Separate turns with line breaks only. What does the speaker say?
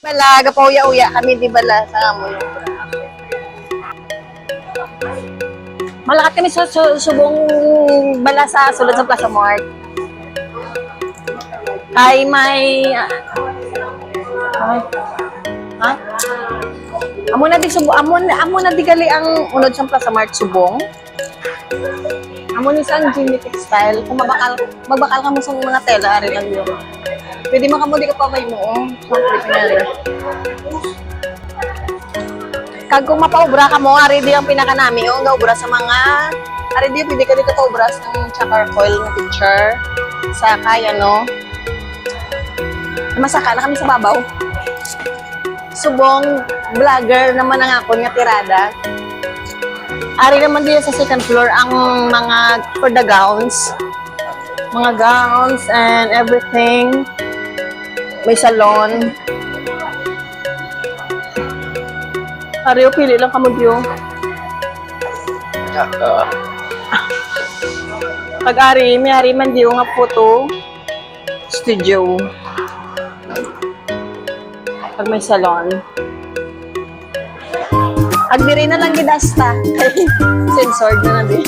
Bala, gapaw-uya kami di bala sa amo yung malakat kami sa subong bala sa sulod sa Plaza Mart. Kay may ha? Amo na di subo, amo na di gali ang unod sa Plaza Mart subong. Amo ni sang Jimmy Textile, kung magbakal ka mo sa mga tela ari lang yun. Pwede man kamo di ka pa may mo, sa Pilipinas. Kag kung mapaubra ka mo, ari di ang pinakanami yung gaubra sa mga ari di pwede ka dito paubra sa chakar coil na picture sa kaya no. Masaka na kami sa babaw. Subong vlogger naman ang ako nga tirada. Ari naman din sa second floor ang mga for the gowns. Mga gowns and everything. May salon. Ariyo, pili lang kamo diyo. Pag-ari, may ari man diyo nga photo studio. Pag may salon. Agdiri na lang gidasta. Censored na din.